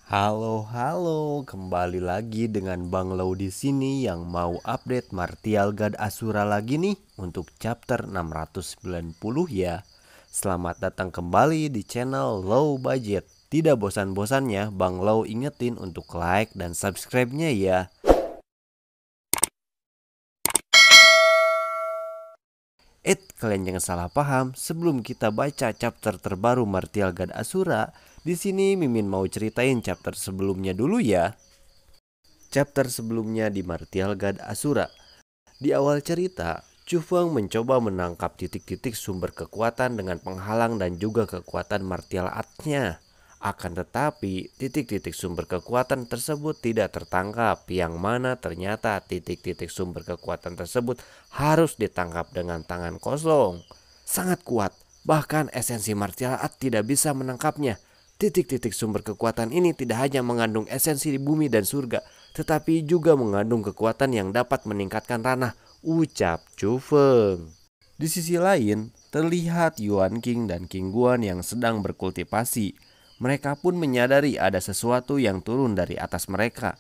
Halo, kembali lagi dengan Bang Lau di sini yang mau update Martial God Asura lagi nih untuk chapter 690 ya. Selamat datang kembali di channel Low Budget. Tidak bosan-bosannya Bang Lau ingetin untuk like dan subscribe-nya ya. Kalian jangan salah paham, sebelum kita baca chapter terbaru Martial God Asura, di sini Mimin mau ceritain chapter sebelumnya dulu ya. Chapter sebelumnya di Martial God Asura. Di awal cerita, Chu Feng mencoba menangkap titik-titik sumber kekuatan dengan penghalang dan juga kekuatan martial art-nya. Akan tetapi, titik-titik sumber kekuatan tersebut tidak tertangkap, yang mana ternyata titik-titik sumber kekuatan tersebut harus ditangkap dengan tangan kosong. Sangat kuat, bahkan esensi martial art tidak bisa menangkapnya. Titik-titik sumber kekuatan ini tidak hanya mengandung esensi di bumi dan surga, tetapi juga mengandung kekuatan yang dapat meningkatkan ranah, ucap Chu Feng. Di sisi lain, terlihat Yuan King dan King Guan yang sedang berkultivasi. Mereka pun menyadari ada sesuatu yang turun dari atas mereka.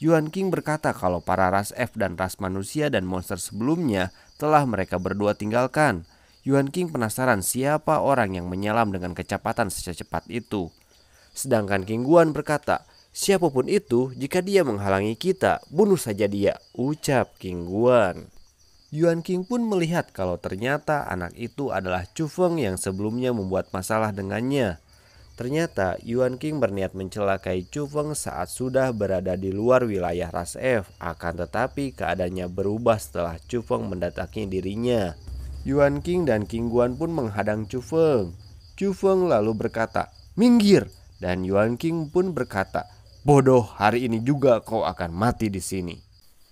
Yuan King berkata kalau para ras F dan ras manusia dan monster sebelumnya telah mereka berdua tinggalkan. Yuan King penasaran siapa orang yang menyelam dengan kecepatan secepat itu. Sedangkan King Guan berkata, siapapun itu, jika dia menghalangi kita, bunuh saja dia, ucap King Guan. Yuan King pun melihat kalau ternyata anak itu adalah Chu Feng yang sebelumnya membuat masalah dengannya. Ternyata Yuan King berniat mencelakai Chu Feng saat sudah berada di luar wilayah ras F. Akan tetapi keadaannya berubah setelah Chu Feng mendatangi dirinya. Yuan King dan King Guan pun menghadang Chu Feng. Chu Feng lalu berkata, "Minggir!" Dan Yuan King pun berkata, "Bodoh, hari ini juga kau akan mati di sini."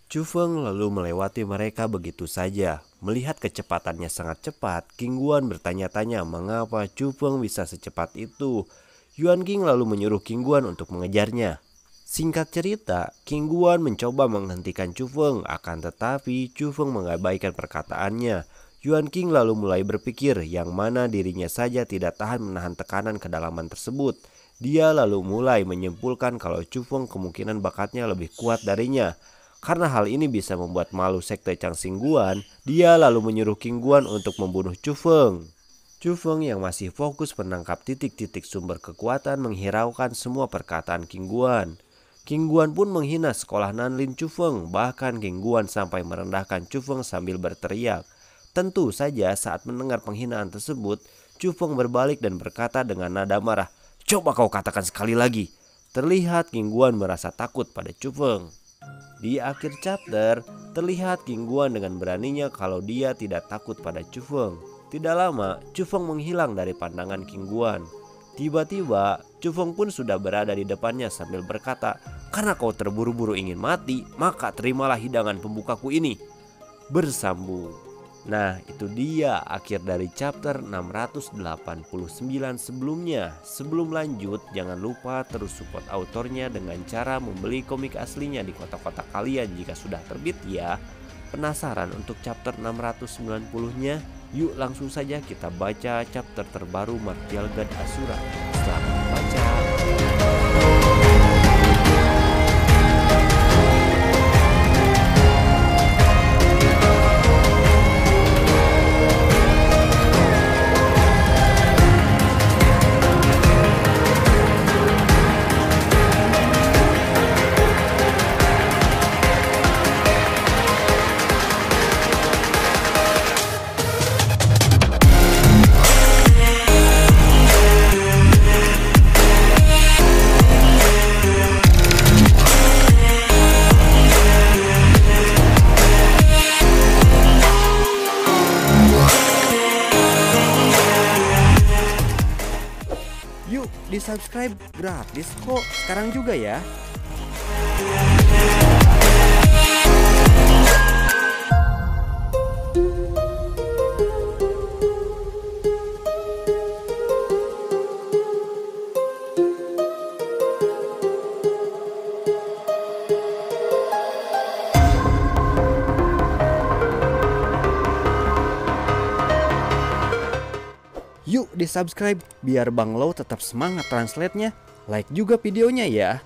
Chu Feng lalu melewati mereka begitu saja. Melihat kecepatannya sangat cepat, King Guan bertanya-tanya mengapa Chu Feng bisa secepat itu. Yuan King lalu menyuruh King Guan untuk mengejarnya. Singkat cerita, King Guan mencoba menghentikan Chu Feng, akan tetapi Chu Feng mengabaikan perkataannya. Yuan King lalu mulai berpikir yang mana dirinya saja tidak tahan menahan tekanan kedalaman tersebut. Dia lalu mulai menyimpulkan kalau Chu Feng kemungkinan bakatnya lebih kuat darinya. Karena hal ini bisa membuat malu sekte Changxing Guan, dia lalu menyuruh King Guan untuk membunuh Chu Feng. Chu Feng yang masih fokus menangkap titik-titik sumber kekuatan menghiraukan semua perkataan King Guan. King Guan pun menghina sekolah Nanlin Chu Feng, bahkan King Guan sampai merendahkan Chu Feng sambil berteriak. Tentu saja saat mendengar penghinaan tersebut, Chu Feng berbalik dan berkata dengan nada marah, "Coba kau katakan sekali lagi." Terlihat King Guan merasa takut pada Chu Feng. Di akhir chapter, terlihat King Guan dengan beraninya kalau dia tidak takut pada Chu Feng. Tidak lama, Chu Feng menghilang dari pandangan King Guan. Tiba-tiba, Chu Feng pun sudah berada di depannya sambil berkata, "Karena kau terburu-buru ingin mati, maka terimalah hidangan pembukaku ini." Bersambung. Nah, itu dia akhir dari chapter 689 sebelumnya. Sebelum lanjut, jangan lupa terus support autornya dengan cara membeli komik aslinya di kotak-kotak kalian jika sudah terbit ya. Penasaran untuk chapter 690-nya? Yuk langsung saja kita baca chapter terbaru Martial God Asura. Selamat membaca. Yuk di subscribe gratis kok sekarang juga ya. Yuk di di subscribe biar Bang Lau tetap semangat translate-nya. Like juga videonya ya.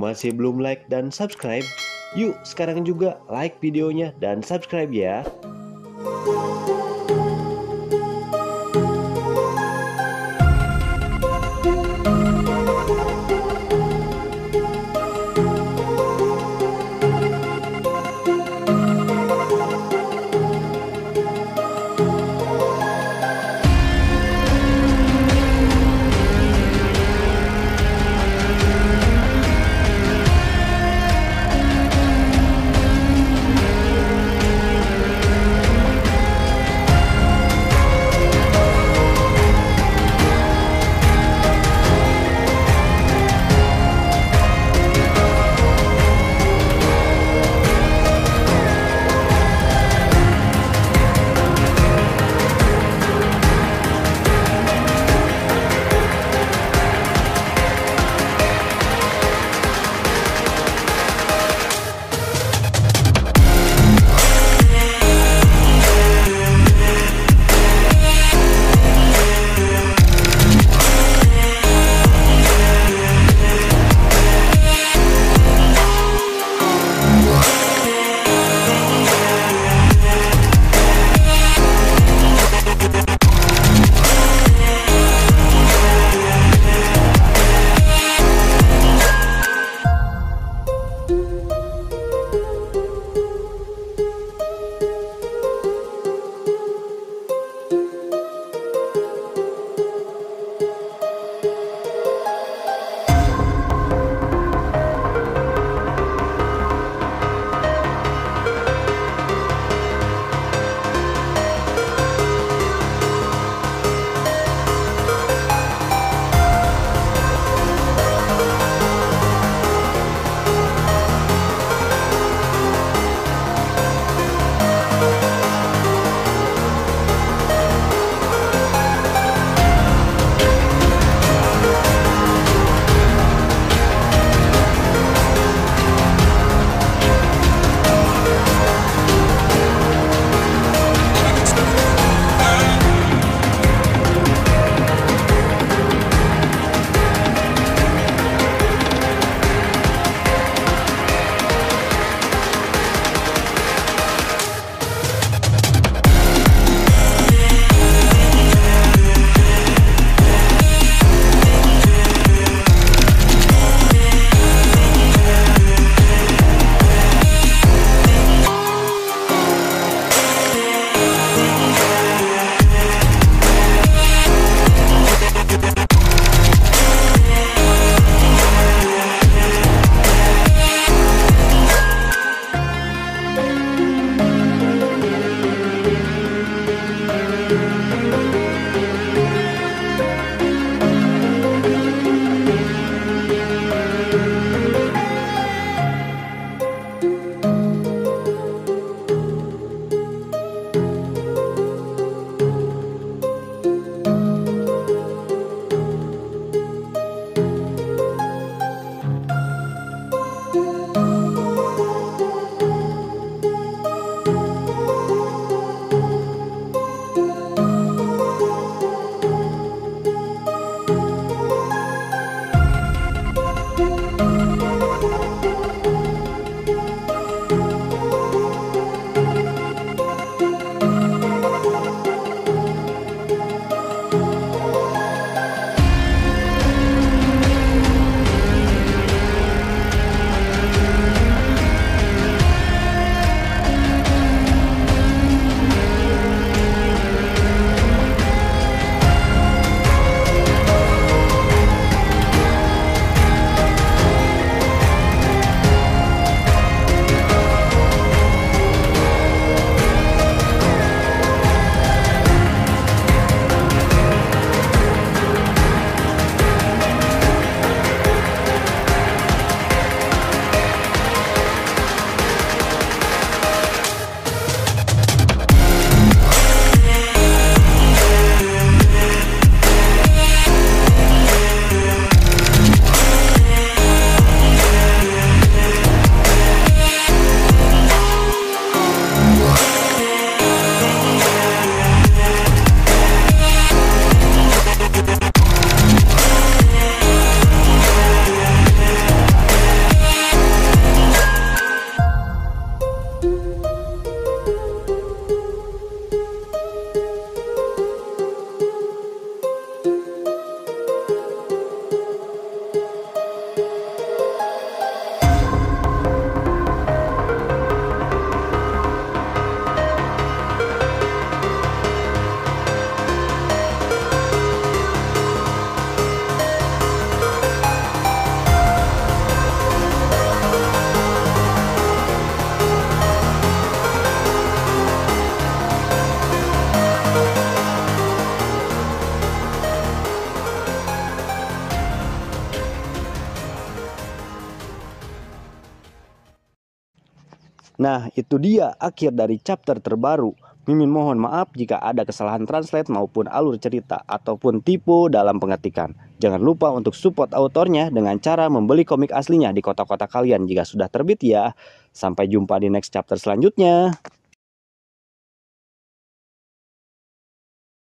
Masih belum like dan subscribe? Yuk sekarang juga like videonya dan subscribe ya. Nah, itu dia akhir dari chapter terbaru. Mimin mohon maaf jika ada kesalahan translate maupun alur cerita ataupun tipe dalam pengetikan. Jangan lupa untuk support autornya dengan cara membeli komik aslinya di kota-kota kalian jika sudah terbit ya. Sampai jumpa di next chapter selanjutnya.